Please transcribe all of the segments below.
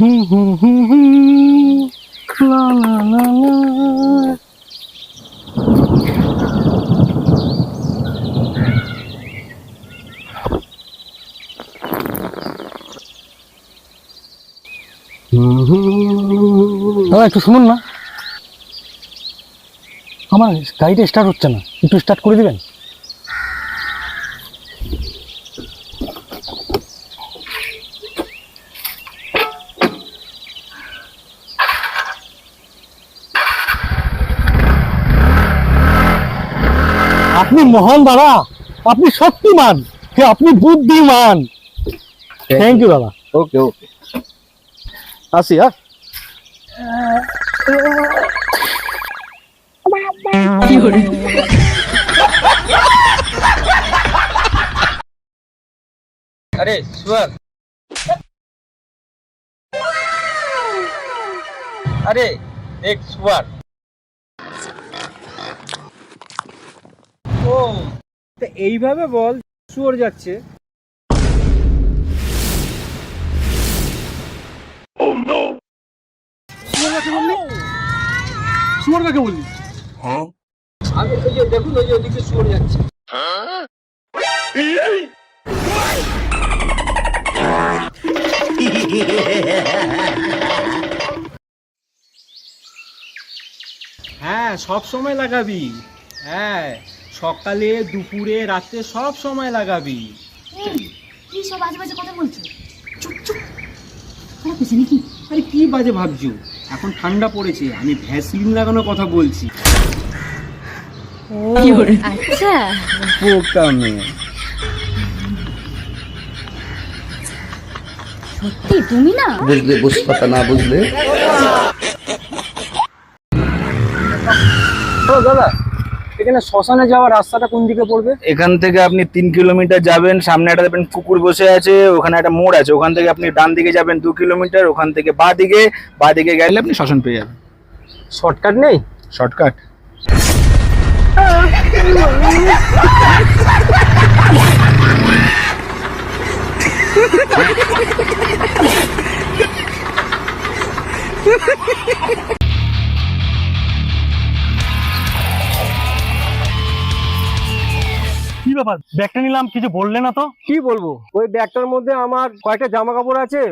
লা লা লা লা। দাদা একটু শুনুন না, আমার গাড়িটা স্টার্ট হচ্ছে না, একটু স্টার্ট করে দিবেন? আপনি মহান দাদা, আপনি শক্তিমান, আপনি বুদ্ধিমান। থ্যাংক ইউ দাদা। ওকে ওকে, আসি। अरे सुअर, अरे एक सुअर। ও তো এইভাবে বল, শুয়োর যাচ্ছে। শুয়োর কাকে বললি? আমি ওই যে দেখুন, ওই যে ওদিকে শুয়োর যাচ্ছে। হ্যাঁ, সব সময় লাগাবি। হ্যাঁ, সকালে, দুপুরে, রাতে সব সময় লাগাবি। কি সব আজে বাজে কথা বলছো? চুপ চুপ, খারাপ হয়েছে নাকি? আরে কি বাজে ভাবছো? এখন ঠান্ডা পড়েছে, আমি ভ্যাসলিন লাগানোর কথা বলছি। আচ্ছা, বোকা মেয়ে। সত্যি তুমি না বুঝলে বুঝপাতা না বুঝলে। দাদা, এখানে শ্মশানে যাওয়ার রাস্তাটা কোন দিকে পড়বে? এখান থেকে আপনি 3 কিলোমিটার যাবেন, সামনে একটা দেখবেন কুকুর বসে আছে, ওখানে একটা মোড় আছে, ওখান থেকে আপনি ডান দিকে যাবেন 2 কিলোমিটার, ওখান থেকে বাঁ দিকে গেলে আপনি শ্মশান পেয়ে যাবেন। শর্টকাট নেই? শর্টকাট। কি ব্যাপার, ব্যাগটা নিলাম, কিছু বললে না তো? কি বলবো, ওই ব্যাগটার মধ্যে আমার কয়েকটা জামা কাপড় আছে,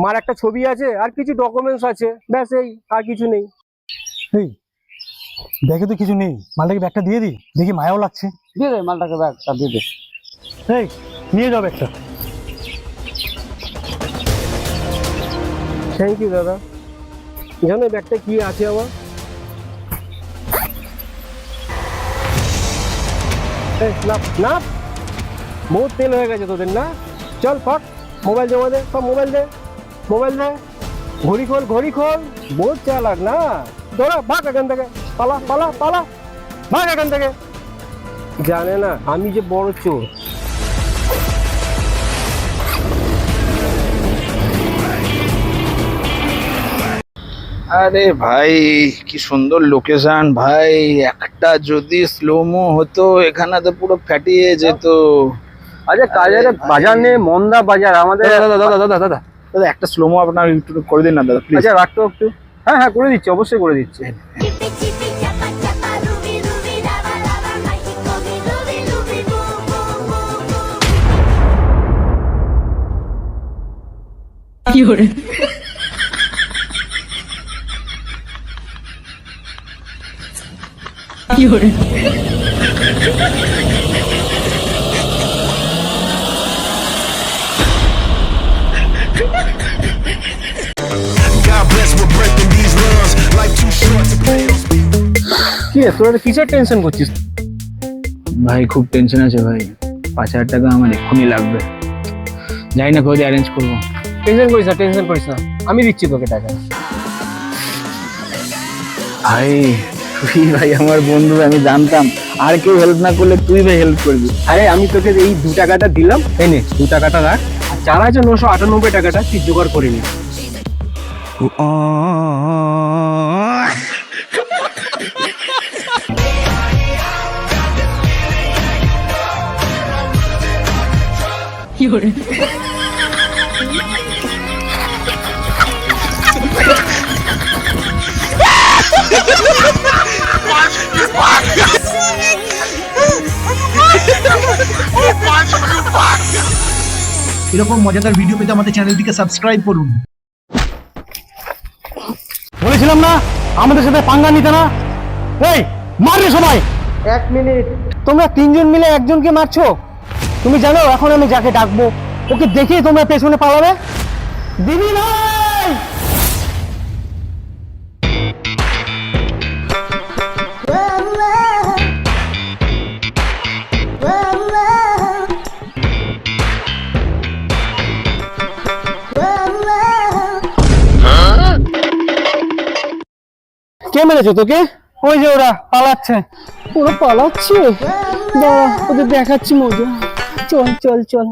মার একটা ছবি আছে, আর কিছু ডকুমেন্টস আছে, ব্যাস এই, আর কিছু নেই। এই ব্যাগে তো কিছু নেই, মালটাকে ব্যাগটা দিয়ে দিই, দেখি মায়াও লাগছে। দিয়ে দে মালটাকে, ব্যাগটা দিয়ে দে। এই নিয়ে যাও ব্যাগটা। থ্যাংক ইউ দাদা। জানো ব্যাগটা কি আছে আমার? না, বহুত তেল হয়ে গেছে তোদের না। চল ফট, মোবাইল জমা দে, সব মোবাইল দে, মোবাইল দে। ঘড়ি খোল, বহুত চালাক না। দৌড়া, ভাগ এখান থেকে, পালা পালা পালা, ভাগ এখান থেকে। জানে না আমি যে বড় চোর। আরে ভাই, কি সুন্দর লোকেশন ভাই, একটা যদি স্লোমো হতো এখানে তো পুরো ফাটিয়ে যেত। আচ্ছা কাজের বাজার নেই, মন্দা বাজার আমাদের। দাদা দাদা দাদা দাদা দাদা, একটা স্লোমো আপনার একটু করে দিন না দাদা, প্লিজ। আচ্ছা রাখতো একটু। হ্যাঁ হ্যাঁ, করে দিচ্ছি, অবশ্যই করে দিচ্ছি। কি রে, তোরা কিসের টেনশন করছিস? ভাই খুব টেনশন আছে ভাই, 5,000 টাকা আমার এক্ষুনি লাগবে, যাই না কোথায় অ্যারেঞ্জ করবো। টেনশন করিস না, আমি দিচ্ছি তোকে টাকা। ভাই তুই ভাই আমার বন্ধু, আমি জানতাম আর কেউ হেল্প না করলে তুই ভাই হেল্প করবি। আরে আমি তোকে এই 2 টাকাটা দিলাম, এনে 2 টাকাটা রাখ, আর 4,998 টাকাটা তুই জোগাড় করে নি। এরকম মজাদার ভিডিও পেতে আমাদের চ্যানেলটিকে সাবস্ক্রাইব করুন। বলেছিলাম না আমাদের সাথে পাঙ্গা নিতে না। এই মারবে সবাই। 1 মিনিট। তোমরা তিনজন মিলে একজনকে মারছো। তুমি জানো এখন আমি যাকে ডাকবো ওকে দেখেই তোমরা পেছনে পালাবে। দিদি ভাই কে মেরেছে তোকে? ওই যে ওরা পালাচ্ছে। ওরা পালাচ্ছে? দাঁড়া ওদের দেখাচ্ছি মজা। চল চল চল।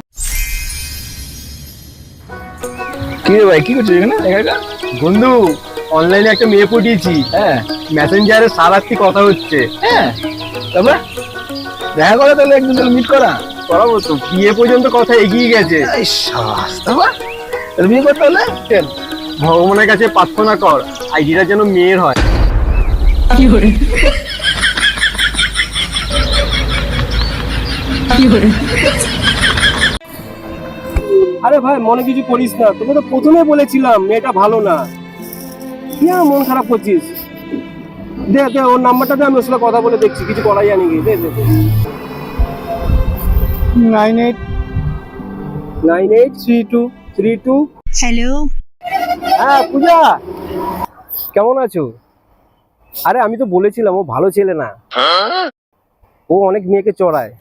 কি রে ভাই, কি করছিস এখানে একা একা? বন্ধু অনলাইনে একটা মেয়ে পটিয়েছি, হ্যাঁ মেসেঞ্জারে সারাত্রি কথা হচ্ছে। হ্যাঁ, তারপর দেখা করা, তাহলে একদিন তাহলে মিট করা। করাবো তো, বিয়ে পর্যন্ত কথা এগিয়ে গেছে। এই শাস, তারপর তাহলে বিয়ে করতে হলে ভগবানের কাছে প্রার্থনা কর আইডিটা যেন মেয়ের হয়। আরে ভাই মনে কিছু করিস না, তোকে তো প্রথমে বলেছিলাম মেয়েটা ভালো না। কি আর মন খারাপ করছিস? দে দে ওর নাম্বারটা দে, আমি ওর সাথে কথা বলে দেখছি কিছু করা জানি কি। দে দে 983232। হ্যালো, হ্যাঁ পূজা, কেমন আছো? আরে আমি তো বলেছিলাম ও ভালো ছেলে না, ও অনেক মেয়েকে চড়ায়।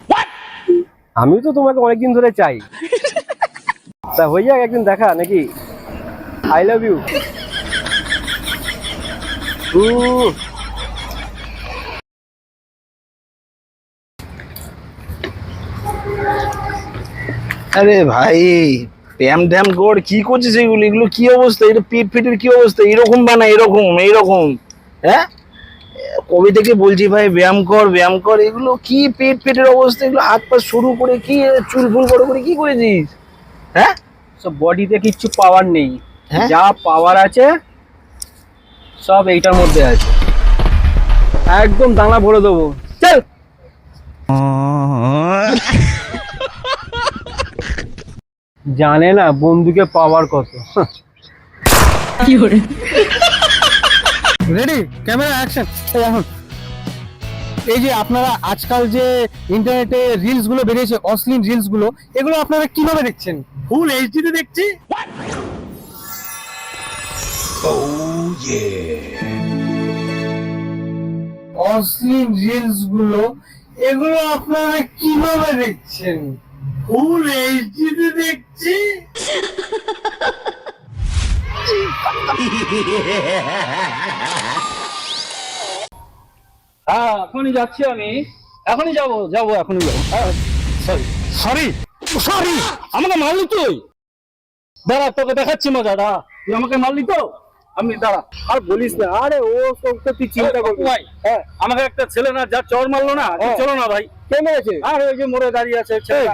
আমিও তো তোমাকে অনেকদিন ধরে চাই, তা হয়ে যাক একদিন দেখা নাকি? I love you. আরে ভাই প্যাম ড্যাম গোড় কি করছিস এগুলো? এগুলো কি অবস্থা? এটা পিঠ ফিটের কি অবস্থা? এরকম বানা, এরকম এইরকম। হ্যাঁ, কবে থেকে বলছি ভাই ব্যায়াম কর ব্যায়াম কর। এগুলো কি পেট ফেটের অবস্থা? এগুলো হাত পা শুরু করে কি চুল ফুল বড় করে কি করেছিস? হ্যাঁ, সব বডিতে কিচ্ছু পাওয়ার নেই, হ্যাঁ? যা পাওয়ার আছে সব এইটার মধ্যে আছে। একদম দানা ভরে দেবো, চল। জানে না বন্ধুকে পাওয়ার কত। Ready, camera action. এখন এই যে আপনারা আজকাল যে ইন্টারনেটে রিলস গুলো বেরিয়েছে, অশ্লীল রিলস গুলো, এগুলো আপনারা কিভাবে দেখছেন? ফুল এইচডি তে দেখছি। অশ্লীল রিলস গুলো এগুলো আপনারা কিভাবে দেখছেন? ফুল এইচডি তে দেখছি। হ্যাঁ এখনই যাচ্ছি আমি, এখনই যাবো এখনই যাবো। সরি সরি, আমাকে মারলি তুই? দাঁড়া তোকে দেখাচ্ছি মজাটা। তুই আমাকে মারলি তো, আমি দাঁড়া। আর বলিস না, আরে ও সব তো তুই চিন্তা করবি ভাই। হ্যাঁ আমাকে একটা ছেলে না যা চড় মারলো না, চলো না ভাই। কে মেরেছে? আর ওই যে মোড়ে দাঁড়িয়ে আছে ছেলেটা।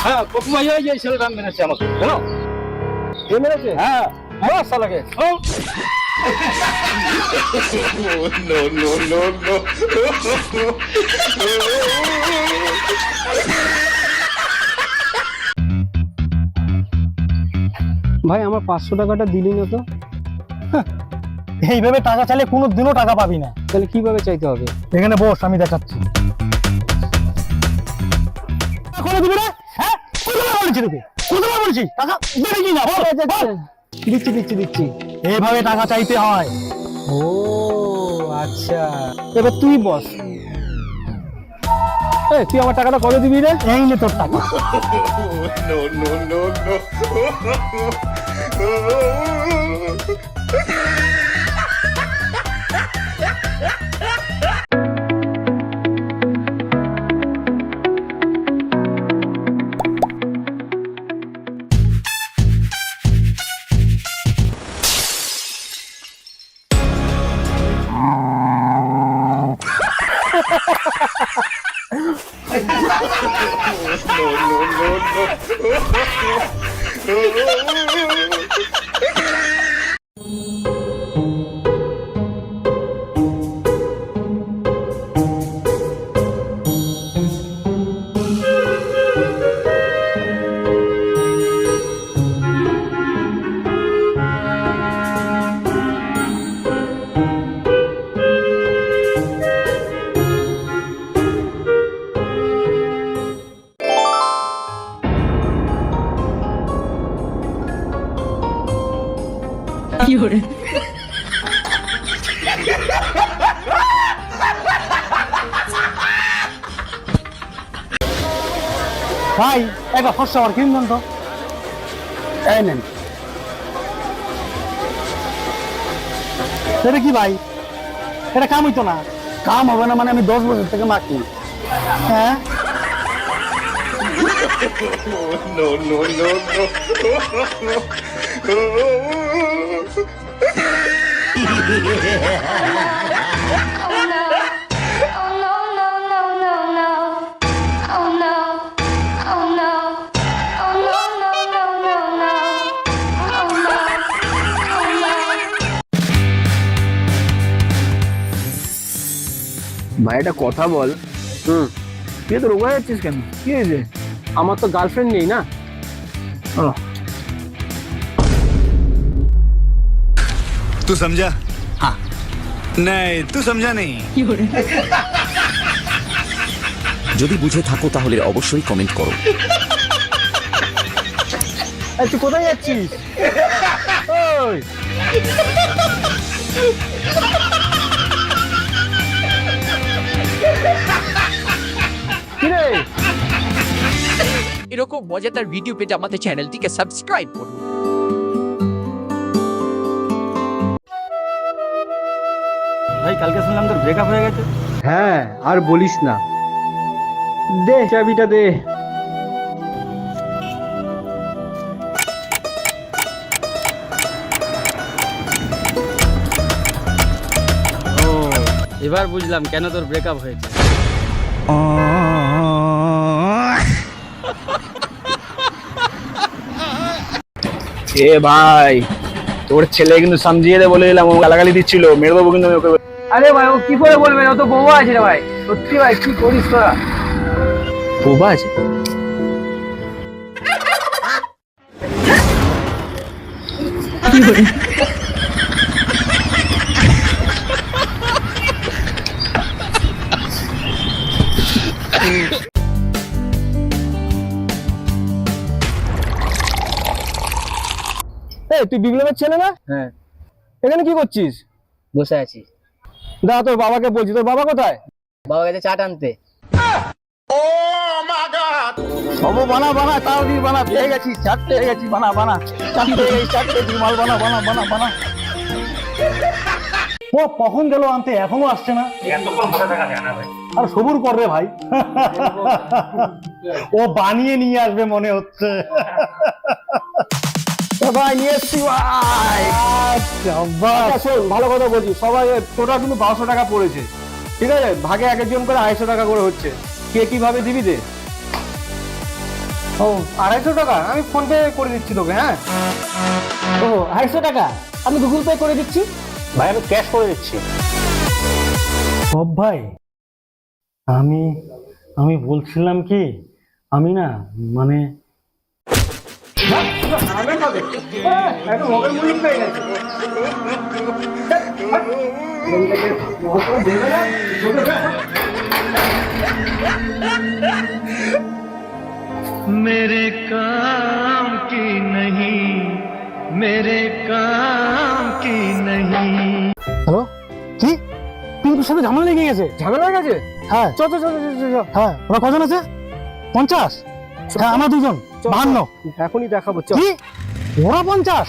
হ্যাঁ কপু ভাই, ওই যে ছেলেটা মেরেছে আমাকে, জানো? কে মেরেছে? হ্যাঁ আমার শালাকে। ভাই আমার 500 টাকাটা দিলি না তো? এইভাবে টাকা চাইলে কোনো দিনও টাকা পাবি না। তাহলে কিভাবে চাইতে হবে? এখানে বস, আমি দেখাচ্ছি। করে দিবি রে? হ্যাঁ, কতবার বলেছি তোকে? কতবার বলেছি টাকা দেবে কি না? বল। দিচ্ছি। এইভাবে টাকা চাইতে হয়। ও আচ্ছা, এবার তুই বস। এই তুই আমার টাকাটা কবে দিবি রে? এই নে তোর টাকা। ভাই একবার ফর্সা আমার ক্রিম দেন তো। এই নেন। এটা কি ভাই? এটা কাম হইতো না। কাম হবে না মানে আমি 10 বছর থেকে মাখি। হ্যাঁ ভাই একটা কথা বল, তুই তো রোগা যাচ্ছিস কেন? কি হয়েছে? আমার তো গার্লফ্রেন্ড নেই না। तू समझा? हाँ नहीं तू समझा नहीं। যদি বুঝে থাকো তাহলে অবশ্যই কমেন্ট করো। এই তুই কোথায় যাচ্ছিস? ওই কি রে? এরকম মজাদার ভিডিও পেতে আমাদের চ্যানেলটিকে সাবস্ক্রাইব করুন। ভাই কালকে শুনলাম তোর ব্রেকআপ হয়ে গেছে। হ্যাঁ আর বলিস না। দে চাবিটা দে। ও এবার বুঝলাম কেন তোর ব্রেকআপ হয়েছে। এ ভাই, তোর ছেলে কিন্তু সমঝিয়ে দে বলে দিলাম, ও গালাগালি দিচ্ছিল, মেরে দেবো কিন্তু আমি ওকে। আরে ভাই ও কি করে বলবেন, ও তো বউয়া আছে রে ভাই। সত্যি ভাই কি করিস তোরা? বোবা আছে? এই তুই বিপ্লবের ছেলে না? হ্যাঁ। এখানে কি করছিস? বসে আছি। দাদা তোর বাবাকে বলছি, তোর বাবা কোথায়? বাবা গেছে চাট আনতে। সব বানা বানা তাও দিয়ে বানা, পেয়ে গেছি, চাট পেয়ে গেছি, বানা বানা, চাট পেয়ে গেছি, চাট পেয়েছি, মাল বানা বানা বানা বানা। ও কখন গেল আনতে, এখনো আসছে না? আর সবুর কর রে ভাই, ও বানিয়ে নিয়ে আসবে মনে হচ্ছে। ভাই নিয়ে এসছি ভাই। আচ্ছা শোন, ভালো কথা বলছি, সবাই টোটাল কিন্তু 1200 টাকা পড়েছে, ঠিক আছে? ভাগে এক একজন করে 250 টাকা করে হচ্ছে। কে কিভাবে দিবি দে। ও 250 টাকা আমি ফোন পে করে দিচ্ছি তোকে। হ্যাঁ ও 250 টাকা আমি গুগল পে করে দিচ্ছি। ভাই আমি ক্যাশ করে দিচ্ছি। সব ভাই আমি বলছিলাম কি, আমি না মানে मेरे काम की नहीं, मेरे काम की नहीं। হ্যালো কি পিন্টুর সাথে ঝামেলা লেগে গেছে? ঝামেলা হয়ে গেছে? হ্যাঁ চল চল চল চল চল। হ্যাঁ ওরা কজন আছে? 50? হ্যাঁ আমরা দুজন, 52। এখনই দেখাবো চল। কি ওরা 50?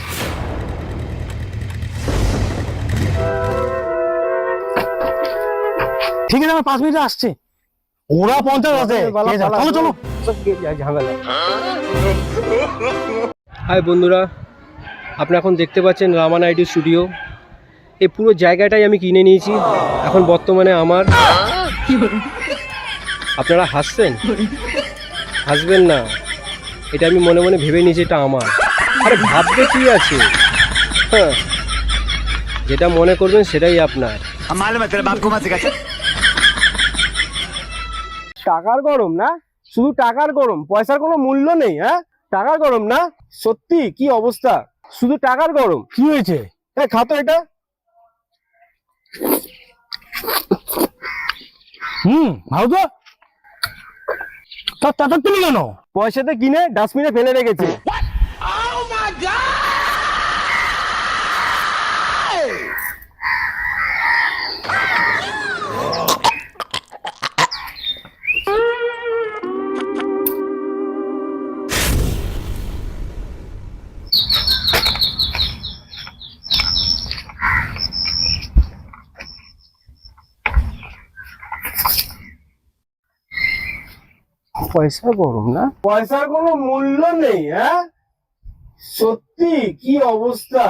ঠিক আছে আমি 5 মিনিটে আসছি। ওরা 50 আছে, চলো চলো। ঝামেলা। হাই বন্ধুরা, আপনি এখন দেখতে পাচ্ছেন রামান আইডি স্টুডিও। এই পুরো জায়গাটাই আমি কিনে নিয়েছি, এখন বর্তমানে আমার। আপনারা হাসছেন? হাসবেন না, এটা আমি মনে মনে ভেবে নিয়েছি এটা আমার। আরে ভাবতে কি আছে, হ্যাঁ, যেটা মনে করবেন সেটাই আপনার। টাকার গরম না, শুধু টাকার গরম, পয়সার কোনো মূল্য নেই। হ্যাঁ, টাকার গরম না, সত্যি কি অবস্থা, শুধু টাকার গরম। কি হয়েছে? খাতো এটা। ভালো তো টাকা তুমি কেন? পয়সাতে কিনে ডাস্টবিনে ফেলে রেখেছে। পয়সা গরম না, পয়সার কোনো মূল্য নেই। হ্যাঁ, সত্যি কি অবস্থা।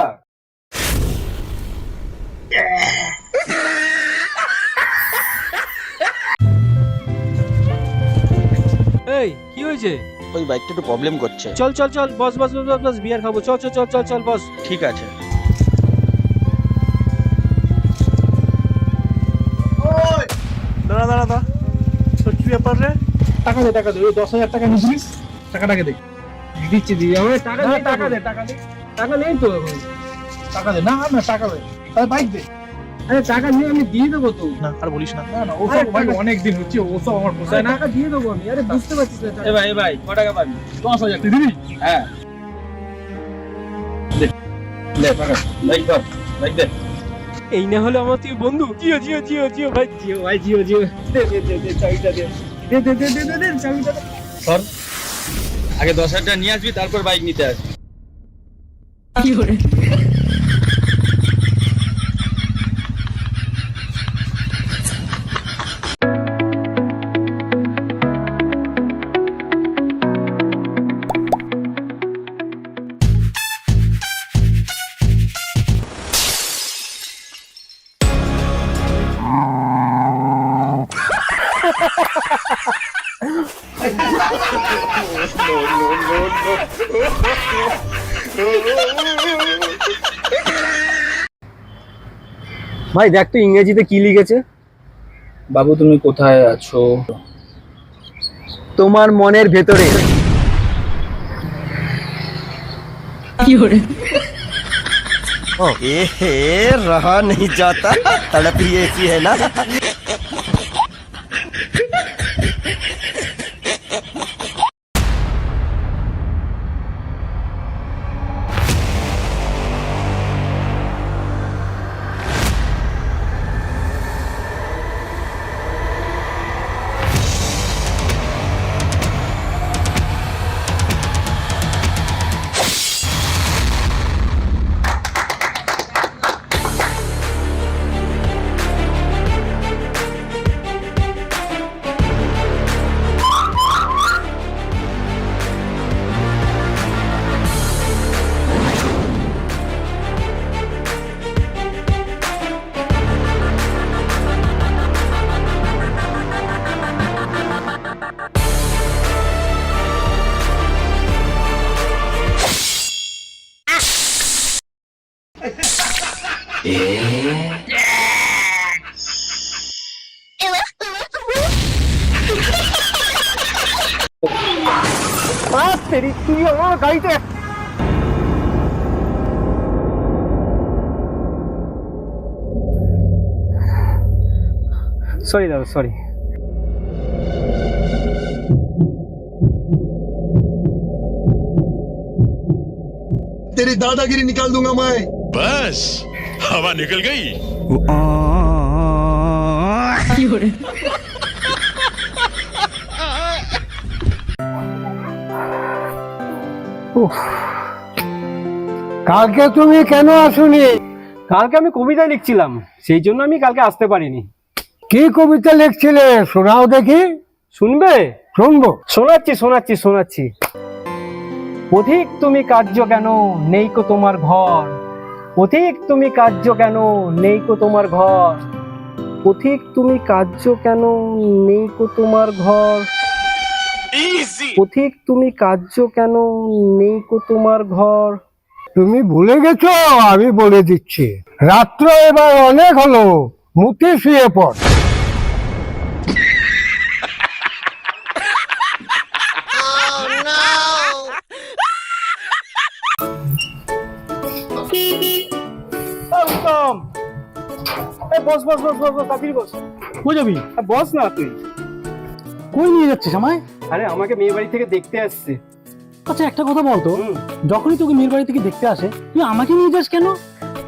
এই কি হয়েছে? ওই বাইকটা একটু প্রবলেম করছে। চল চল চল, বস বস বস বস, বিয়ার খাবো, চল চল চল চল চল বস। ঠিক আছে। দাঁড়া দাঁড়া দাঁড়া, তোর কি ব্যাপার রে? টাকা দে টাকা দে, ওই 10,000 টাকা নিয়েছিস, টাকাটাকে দে। দিচ্ছি দিদি, আমার টাকা দে টাকা দে টাকা দে। টাকা নেই তো এখন। টাকা দে। না না, টাকা দে, তাহলে বাইক দে। আরে টাকা নিয়ে আমি দিয়ে দেবো তো। না আর বলিস না। না না, ও আরে সব ভাই টাকা- অনেক দিন হচ্ছে, ও সব আমার আরে পোষায় না। টাকা দিয়ে দেবো আমি। আরে বুঝতে পারছিস না। এ ভাই ক টাকা পাবি? 10,000 তুই দিবি? হ্যাঁ, দে টাকা, বাইক ধর, বাইক দে। এই না হলে আমার তুই বন্ধু। জিও জিও জিও জিও ভাই, জিও ভাই, জিও জিও। দে দে দে দে, চাবিটা দে। দে দে দে দে দে দে, চাবিটা দে। ধর, আগে 10,000 টাকা নিয়ে আসবি, তারপর বাইক নিতে আসবি। ভাই দেখ তো ইংরেজিতে কি লিখেছে। বাবু তুমি কোথায় আছো? তোমার মনের ভেতরে। रहा नहीं जाता, तड़प ही ऐसी है ना। তেরি, তুই আমার গাড়িতে। সরি দাদা, সরি। तेरी दादागिरी निकाल दूंगा मैं। बस हवा निकल गई। কালকে তুমি কেন আসোনি? কালকে আমি কবিতা লিখছিলাম, সেই জন্য আমি কালকে আসতে পারিনি। কি কবিতা লিখছিলে? শোনাও দেখি। শুনবে? শুনবো। শোনাচ্ছি শোনাচ্ছি শোনাচ্ছি। পথিক তুমি কার্য কেন, নেই কো তোমার ঘর। পথিক তুমি কার্য কেন, নেই কো তোমার ঘর। পথিক তুমি কার্য কেন নেই কো তোমার ঘর, পথিক তুমি কার্য কেন নেই কো তোমার ঘর। তুমি ভুলে গেছো, আমি বলে দিচ্ছি। রাত্র এবার অনেক হলো, মুখে শুয়ে পড়। উত্তম, বস বস বস বস বস, তাড়াতাড়ি বস। কই যাবি? বস না তুই। কই নিয়ে যাচ্ছিস আমায়? আরে আমাকে মেয়ে বাড়ি থেকে দেখতে আসছে। আচ্ছা একটা কথা বলতো, যখনই তোকে মেয়ের বাড়ি থেকে দেখতে আসে তুই আমাকে নিয়ে যাস কেন?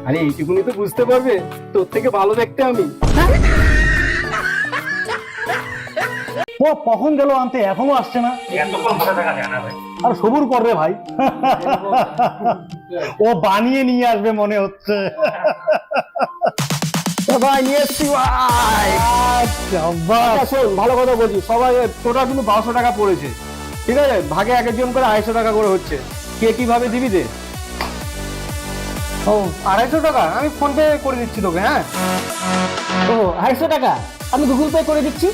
আরে এইটুকুনি তো বুঝতে পারবে, তোর থেকে ভালো দেখতে আমি। ও কখন গেল আনতে, এখনো আসছে না। আর সবুর করবে ভাই, ও বানিয়ে নিয়ে আসবে মনে হচ্ছে। ভাই নিয়ে এসছি ভাই। শোন, ভালো কথা বলছি, সবাই টোটাল কিন্তু 1200 টাকা পড়েছে, ঠিক আছে? ভাগে এক একজন করে 250 টাকা করে হচ্ছে। কে কিভাবে দিবি দে। ও 250 টাকা আমি ফোন পে করে দিচ্ছি তোকে। হ্যাঁ, ও 250 টাকা আমি গুগল পে করে দিচ্ছি।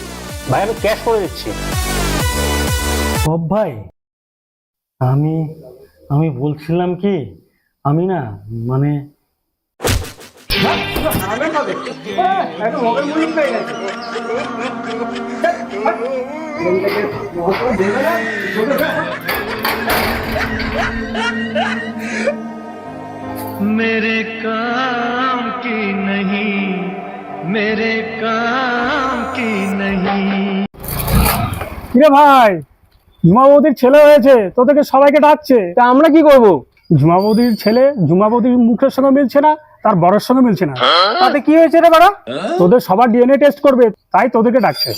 ভাই আমি ক্যাশ করে দিচ্ছি। সব ভাই, আমি বলছিলাম কি, আমি না মানে मेरे काम की नहीं, मेरे काम की नहीं। কিরে ভাই, ঝুমা বৌদির ছেলে হয়েছে, তোদেরকে সবাইকে ডাকছে। তা আমরা কি করব? ঝুমা বৌদির ছেলে, ঝুমা বৌদির মুখের সঙ্গে মিলছে না, তার বড়ের সঙ্গে মিলছে না। তাতে কি হয়েছে রে বাড়া? তোদের সবার ডিএনএ টেস্ট করবে, তাই তোদেরকে ডাকছে।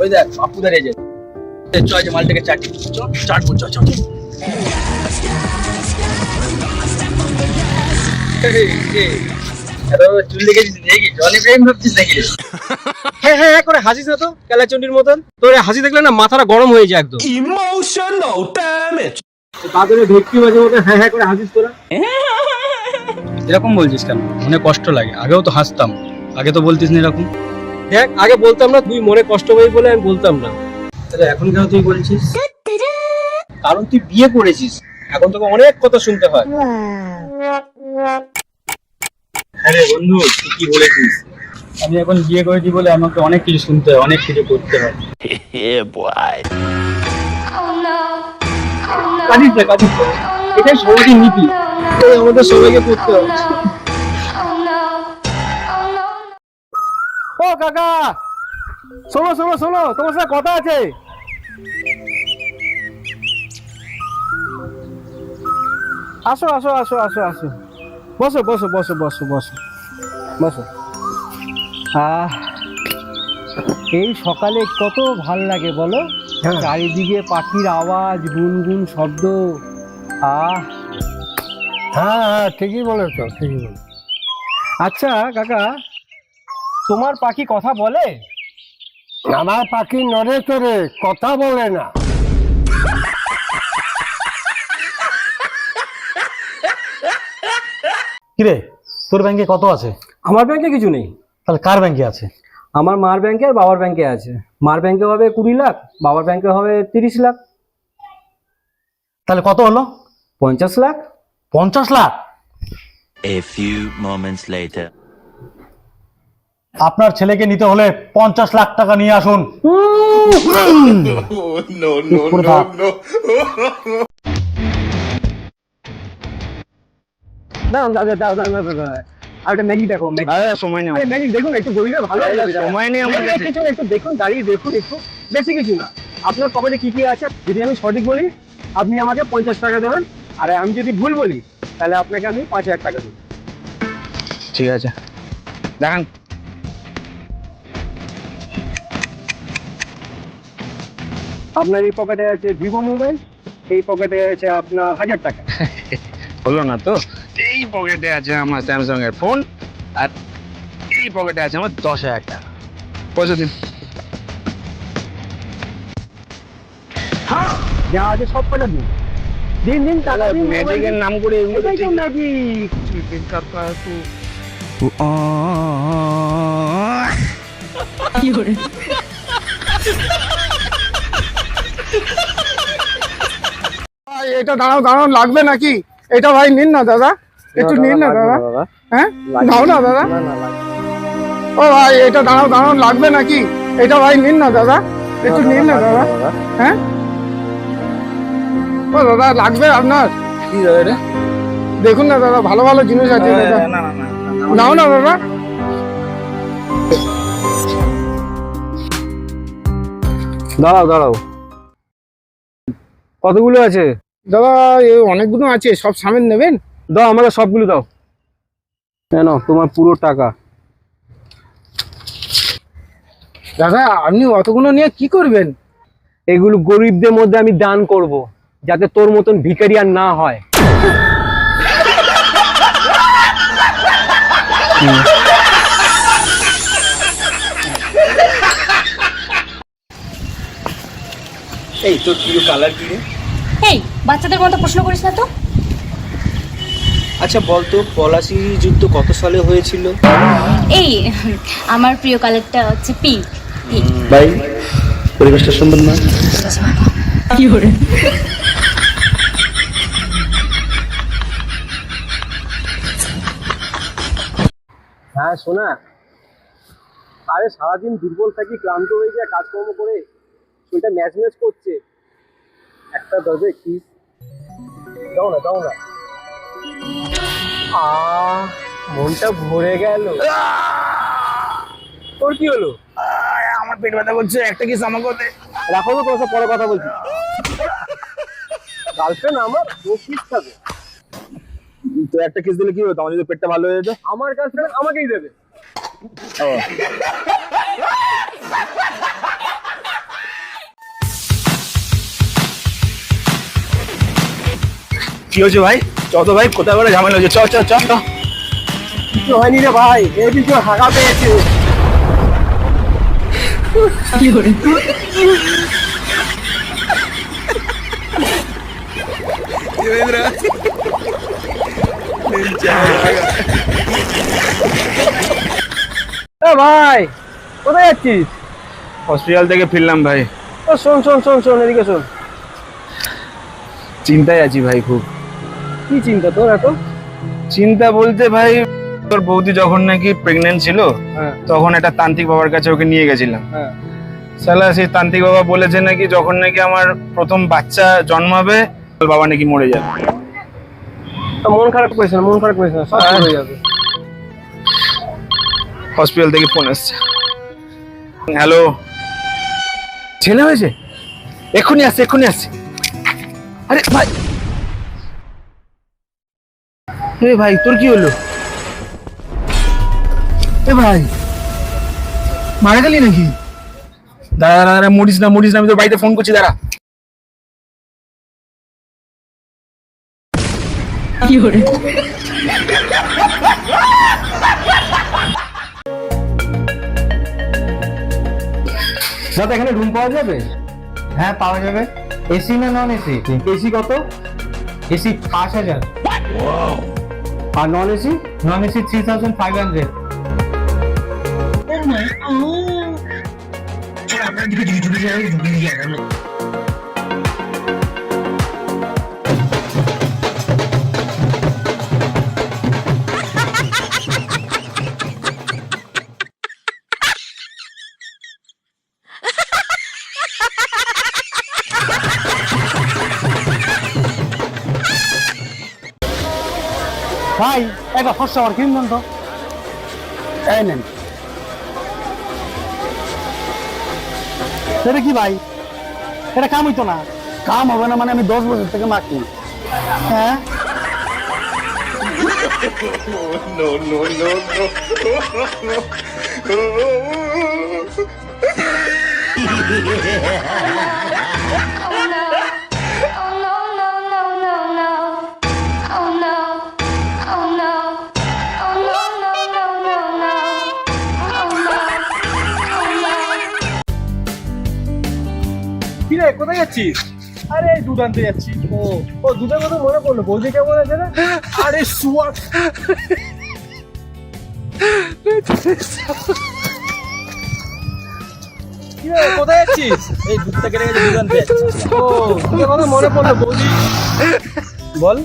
ওই দেখ বাপু দাঁড়িয়ে যায়। চল যে মালটাকে চাটি, চাটবো, চল চল। চুল দেখেছিস নাকি? জনি প্রেম ভাবছিস নাকি? হ্যাঁ হ্যাঁ হ্যাঁ করে হাসিস না তো কালাচন্ডির মতন। তোর হাসি দেখলে না মাথাটা গরম হয়ে যায় একদম। Emotional damage. তাদের ভেটকি মাঝে মধ্যে হ্যাঁ হ্যাঁ করে হাসিস তোরা। এরকম বলছিস কেন? মনে কষ্ট লাগে। আগেও তো হাসতাম, আগে তো বলতিস না এরকম। দেখ আগে বলতাম না, তুই মনে কষ্ট হয়ে বলে আমি বলতাম না। তাহলে এখন কেন তুই বলছিস? কারণ তুই বিয়ে করেছিস, এখন তোকে অনেক কথা শুনতে হয়। আরে বন্ধু, তুই কি বলেছিস? আমি এখন বিয়ে করেছি বলে আমাকে অনেক কিছু শুনতে হয়, অনেক কিছু করতে হয়। কাটিস না, কাটিস না। এটাই সমাজের নীতি, এটাই আমাদের সবাইকে করতে হবে। ও কাকা, শোনো শোনো শোনো, তোমার সাথে কথা আছে। আসো আসো আসো আসো আসো, বসো বসো বসো বসো বসো বসো। এই সকালে কত ভাল লাগে বলো, চারিদিকে পাখির আওয়াজ, গুনগুন শব্দ। হ্যাঁ হ্যাঁ ঠিকই বলেছো, ঠিকই বলেছো। আচ্ছা কাকা, তোমার পাখি কথা বলে? আমার পাখি নড়ে চড়ে, কথা বলে না। কিরে, তোর ব্যাংকে কত আছে? আমার ব্যাংকে কিছু নেই। তাহলে কার ব্যাংকে আছে? আমার মার ব্যাংকে আর বাবার ব্যাংকে আছে। মার ব্যাংকে হবে 20 লাখ, বাবার ব্যাংকে হবে 30 লাখ। তাহলে কত হলো? 50 lakh. 50 lakh? A few moments later. আপনার ছেলেকে নিতে হলে 50 লাখ টাকা নিয়ে আসুন। একটা ম্যাগি দেখো, সময় নেই, ম্যাগি দেখুন একটু গভীরে, ভালো সময় নেই আমার কাছে। একটু দেখুন, দাঁড়িয়ে দেখুন একটু, বেশি কিছু না। আপনার কপালে কি কি আছে যদি আমি সঠিক বলি আপনি আমাকে 50 টাকা দেবেন, আর আমি যদি ভুল বলি তাহলে আপনাকে আমি 5000 টাকা দেবো। ঠিক আছে, দেখান। আপনার এই পকেটে আছে ভিভো মোবাইল, এই পকেটে আছে আপনার 1000 টাকা। হলো না তো? এই পকেটে আছে আমার স্যামসাং এর ফোন, আর এই পকেটে আছে আমার 10,000 টাকা। পয়সা দিন। যা আছে সব কটা দিন। দিন দিন টাকা দিন, ম্যাজিকের নাম করে এগুলো তো এটাই তো ঠিক না। ম্যাজিক। এটা দাঁড়াও দাঁড়াও, লাগবে নাকি? এটা ভাই নিন না দাদা, একটু নিন না দাদা। হ্যাঁ দাও না দাদা। ও ভাই এটা দাঁড়াও দাঁড়াও, লাগবে নাকি? এটা ভাই নিন না দাদা, একটু নিন না দাদা। হ্যাঁ ও দাদা লাগবে আপনার? কি দাদা এটা? দেখুন না দাদা, ভালো ভালো জিনিস আছে দাদা। না না না নাও না দাদা। দাঁড়াও দাঁড়াও, কতগুলো আছে? দাদা অনেকগুলো আছে, সব সামনে নেবেন? দাও আমাকে সবগুলো দাও। কেন, তোমার পুরো টাকা। দাদা আপনি অতগুলো নিয়ে কি করবেন? এগুলো গরিবদের মধ্যে আমি দান করব, যাতে তোর মতন ভিখারি আর না হয়। এই তোর প্রিয় কালার কি রে? এই বাচ্চাদের মতো প্রশ্ন করিস না তো। আচ্ছা বলতো পলাশি যুদ্ধ কত সালে হয়েছিল? এই আমার প্রিয় কালারটা হচ্ছে পিঙ্ক। ভাই পরিবেশটা সুন্দর না? কি করে? হ্যাঁ শোনা, আরে সারাদিন দুর্বল থাকি, ক্লান্ত হয়ে যায় কাজকর্ম করে, শরীরটা ম্যাচ ম্যাচ করছে। একটা দরজে কি দাও না, দাও না। মনটা ভরে গেল। তোর কি হলো? আমার পেট ব্যথা করছে, একটা কিস আমাকে দে। রাখো তো, তোমার সাথে পরে কথা বলছি। গার্লফ্রেন্ড আমার, ও কিস খাবে। তো একটা কিস দিলে কি হতো? আমার যদি পেটটা ভালো হয়ে যেত। আমার গার্লফ্রেন্ড আমাকেই দেবে। কি হয়েছে ভাই? চ তো ভাই, কোথায় করে ঝামেলা হয়েছে? চ চ চ চ। কিছু হয়নি রে ভাই, এই কিছু হাঁকা পেয়েছে। কি করে? ভাই কোথায় যাচ্ছিস? হসপিটাল থেকে ফিরলাম ভাই। ও শোন শোন শোন শোন, এদিকে শোন। চিন্তায় আছি ভাই খুব। কি চিন্তা তোর এত? চিন্তা বলতে ভাই, তোর বৌদি যখন নাকি প্রেগনেন্ট ছিল, হ্যাঁ তখন একটা তান্ত্রিক বাবার কাছে ওকে নিয়ে গেছিলাম। হ্যাঁ। সালা সেই তান্ত্রিক বাবা বলেছে নাকি যখন নাকি আমার প্রথম বাচ্চা জন্মাবে, বাবা নাকি মরে যাবে। তা মন খারাপ করিস না, মন খারাপ করিস না, সব ঠিক হয়ে যাবে। হসপিটাল থেকে ফোন এসছে। হ্যালো, ছেলে হয়েছে? এক্ষুনি আসছে, এক্ষুনি আসছে। আরে ভাই, এ ভাই তোর কি হলো? এ ভাই মারা গেলি নাকি? দাঁড়া দাঁড়া দাঁড়া, মরিস না মরিস না, আমি তোর বাড়িতে ফোন করছি, দাঁড়া। কি করে? দাদা এখানে রুম পাওয়া যাবে? হ্যাঁ পাওয়া যাবে। এসি না নন এসি? এসি কত? এসি 5000, আর নন এসি? Non AC 3500। ভাই একটা ফর্সা আর কিন দেন তো। এই নেন। এটা কি ভাই? এটা কাম হইতো না? কাম হবে না মানে আমি 10 বছর থেকে মাখি। হ্যাঁ কি রে, কোথায় যাচ্ছিস? আরে দুধ আনতে যাচ্ছি। ও দুধের কথা মনে পড়লো, বৌদি কেমন আছে না? আরে শুয়া কি রে, কোথায় যাচ্ছিস? এই দুধটা কেটে গেছে, দুধ আনতে যাচ্ছি। ও দুধের কথা মনে পড়লো, বৌদি বল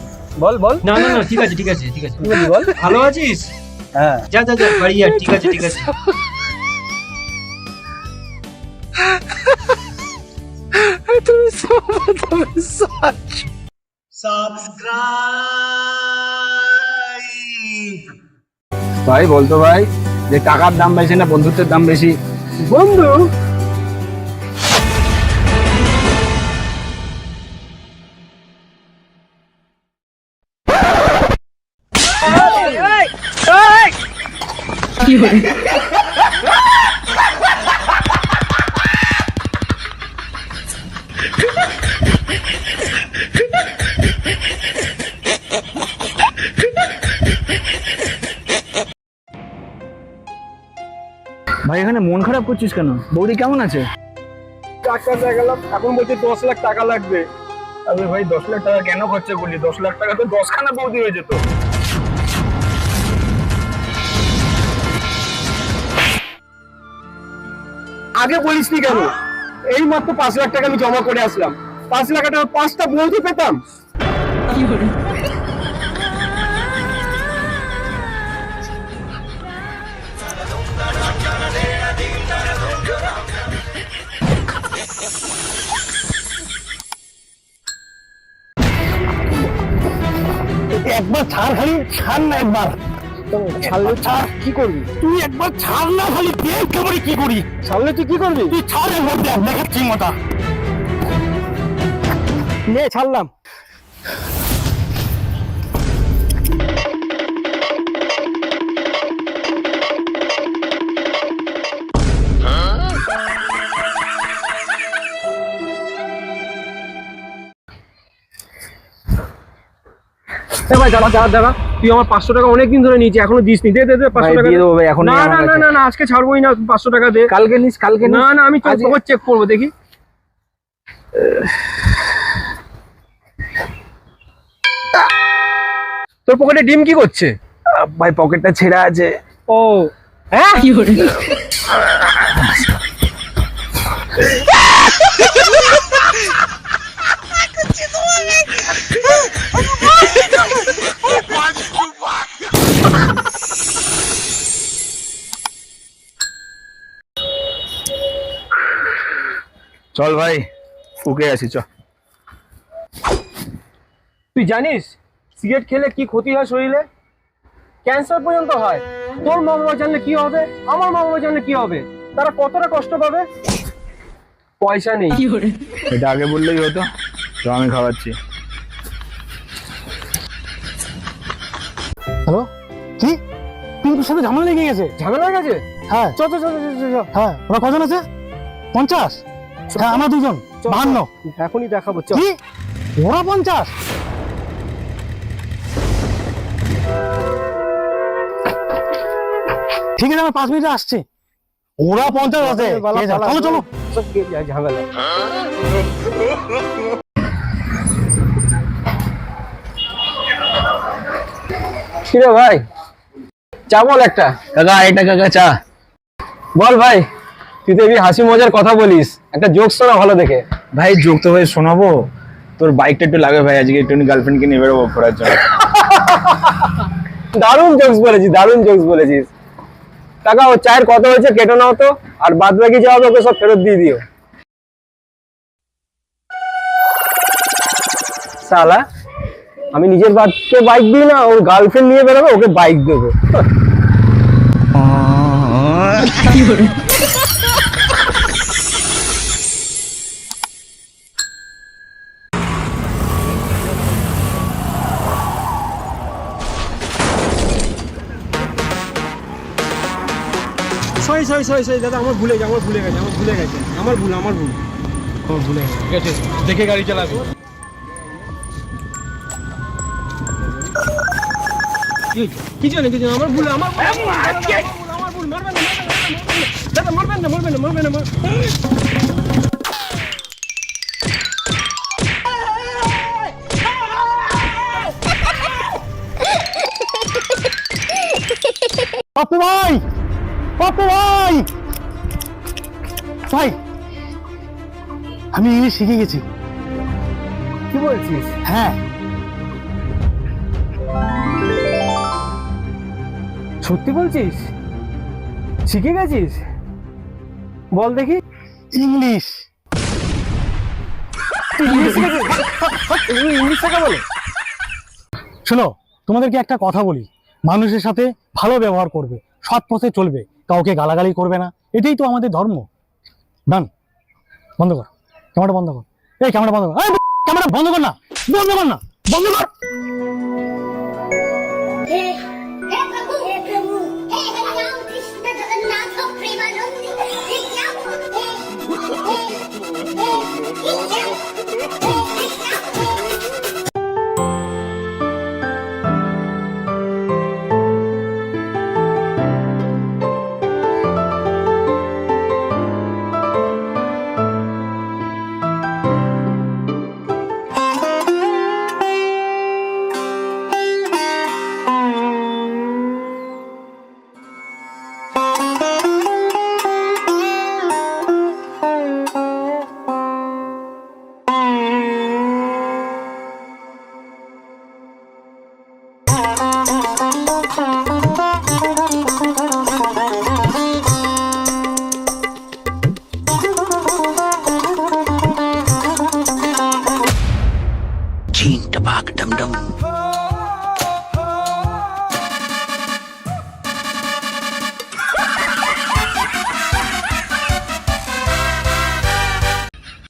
বল বল। না না না, ঠিক আছে ঠিক আছে ঠিক আছে। কি বললি বল? ভালো আছিস? হ্যাঁ যা যা যা বাড়ি যা, ঠিক আছে ঠিক আছে। ভাই বলতো ভাই, যে টাকার দাম বেশি না বন্ধুত্বের দাম বেশি? বন্ধু ভাই এখানে মন খারাপ করছিস কেন? বৌদি কেমন আছে? টাকা দেখালাম, এখন বলছে 10 লাখ টাকা লাগবে। আরে ভাই 10 লাখ টাকা কেন খরচা করলি? 10 লাখ টাকা তো 10খানা বৌদি হয়ে যেত। আগে বলিসনি কেন? এই মাত্র 5 লাখ টাকা আমি জমা করে আসলাম। 5 লাখ টাকা 5টা বৌদি পেতাম। একবার ছাড়, খালি ছাড় না একবার। ছাড়লে ছাড়, কি করবি তুই? একবার ছাড় না, খালি দেখ কেমন কি করি। ছাড়লে তুই কি করবি? তুই ছাড়, একবার দেখ, দেখাচ্ছি মতা। নে ছাড়লাম। ভাই দাঁড়া দাঁড়া দাঁড়া, তুই আমার 500 টাকা অনেকদিন ধরে নিয়েছি, এখনো দিসনি। দে দে দে 500 টাকা দিয়ে দেবো ভাই, এখন না না না না না, আজকে ছাড়বোই না। 500 টাকা দে। কালকে নিস, কালকে না না, আমি তোকে চেক করবো, দেখি। তোর পকেটে ডিম কি করছে? ভাই পকেটটা ছেঁড়া আছে। ও হ্যাঁ, কি করে? চল ভাই, ফুকে আসি চ। তুই জানিস সিগারেট খেলে কি ক্ষতি হয় শরীরে? ক্যান্সার পর্যন্ত হয়। তোর মা বাবা জানলে কি হবে, আমার মা বাবা জানলে কি হবে? তারা কতটা কষ্ট পাবে। পয়সা নেই। এটা আগে বললেই হতো, তো আমি খাওয়াচ্ছি। হ্যালো, কি তোর সাথে ঝামেলা লেগে গেছে? ঝামেলা হয়ে গেছে? হ্যাঁ চ চ চ চ চ। হ্যাঁ, ওরা কজন আছে? 50? হ্যাঁ, আমরা দুজন। 52। এখনই দেখাবো। চ। কি ওরা 50? ঠিক আছে, আমি 5 মিনিটে আসছি। ওরা 50 আছে। চলো চলো, ঝামেলা। কিরে ভাই, চা বল একটা। কাকা এটা কাকা চা। বল ভাই, তুই তো এই হাসি মজার কথা বলিস, একটা জোক শোনা ভালো দেখে। ভাই যোগ তো ভাই শোনাবো। তোর বাইকটা একটু লাগবে ভাই, আজকে একটু গার্লফ্রেন্ডকে নিয়ে বেরোবো ঘোরার জন্য। দারুণ জোকস বলেছিস, দারুণ জোকস বলেছিস। কাকা ও চায়ের কত হয়েছে কেটে নাও তো, আর বাদ বাকি যা হবে ওকে সব ফেরত দিয়ে দিও। শালা, আমি নিজের বাচ্চাকে বাইক দিই না, ওর গার্লফ্রেন্ড নিয়ে বেরোবে, ওকে বাইক দেবো। সরি সরি সরি সরি দাদা, আমার ভুলে গেছে, আমার ভুলে গেছে, আমার ভুলে গেছে। দেখে গাড়ি চালাবো। কিছু নেই, আমার ভুল, আমার ভুল। মারবেন না দাদা, মারবেন না। পাপ্পু ভাই, পাপ্পু ভাই, ভাই আমি ইংলিশ শিখে গেছি। কি বলছিস? হ্যাঁ, সত্যি বলছিস? শিখে গেছিস? বল দেখি। ইংলিশ। ইংলিশ শিখেছিস? এগুলো ইংলিশ শেখা বলে? শোনো, তোমাদেরকে একটা কথা বলি, মানুষের সাথে ভালো ব্যবহার করবে, সৎ পথে চলবে, কাউকে গালাগালি করবে না, এটাই তো আমাদের ধর্ম। ডান, বন্ধ কর ক্যামেরা, বন্ধ কর, এই ক্যামেরা বন্ধ কর, এই ক্যামেরা বন্ধ কর না, বন্ধ কর না, বন্ধ কর। हे प्रभु, हे प्रभु, हे हरिनाम कृष्ण जगन्नाथ प्रेमानंद, हे क्या हुआ?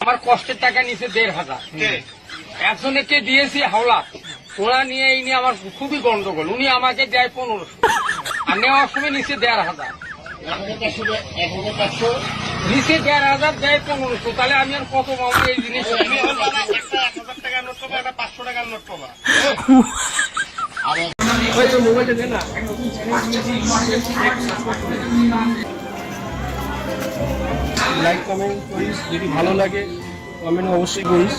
আমার কষ্টের টাকা নিচে 1,500, একজনকে দিয়েছি হাওলা, ওরা নিয়ে এই নিয়ে আমার খুবই গন্ডগোল। উনি আমাকে দেয় 1500, আর নেওয়ার সময় নিচে 1,500, নিচে 1,500 দেয় 1500, তাহলে আমি আর কত পাবো এই জিনিস? 1,000 টাকার নোট পাবো, একটা 500 টাকার নোট পাবো। মোবাইলটা দে না। লাইক কমেন্ট করিস, যদি ভালো লাগে কমেন্ট অবশ্যই করিস।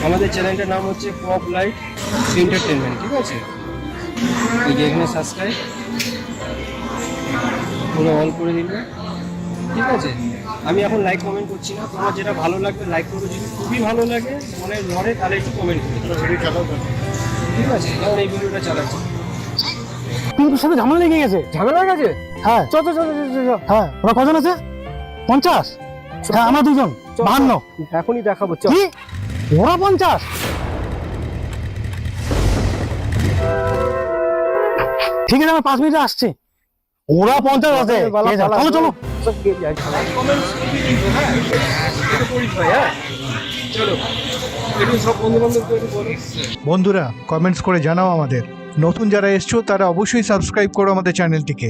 আমাদের চ্যানেলটার নাম হচ্ছে পপ লাইট এন্টারটেনমেন্ট, ঠিক আছে? এই যে এখানে সাবস্ক্রাইব পুরো অল করে দিন, ঠিক আছে? আমি এখন লাইক কমেন্ট করছি না, তোমার যেটা ভালো লাগবে লাইক করো, যদি খুবই ভালো লাগে মনে ধরে তাহলে একটু কমেন্ট করো, ঠিক আছে? যেমন এই ভিডিওটা চালাচ্ছি। পিন্টুর সাথে ঝামেলা লেগে গেছে। ঝামেলা হয়ে গেছে? হ্যাঁ, চ চ চ চ চ চ। হ্যাঁ, ওরা কজন আছে? 50? হ্যাঁ, আমরা দুজন, চ, চ। 52। এখনই দেখাবো, চ। কি? ওরা 50? ঠিক আছে, আমার 5 মিনিটে আসছি। ওরা 50 আছে, ঠিক আছে, চলো চলো। চলো একটু সব বন্ধু বান্ধবকে একটু বলো। বন্ধুরা কমেন্টস করে জানাও আমাদের। নতুন যারা এসছো তারা অবশ্যই সাবস্ক্রাইব করো আমাদের চ্যানেলটিকে।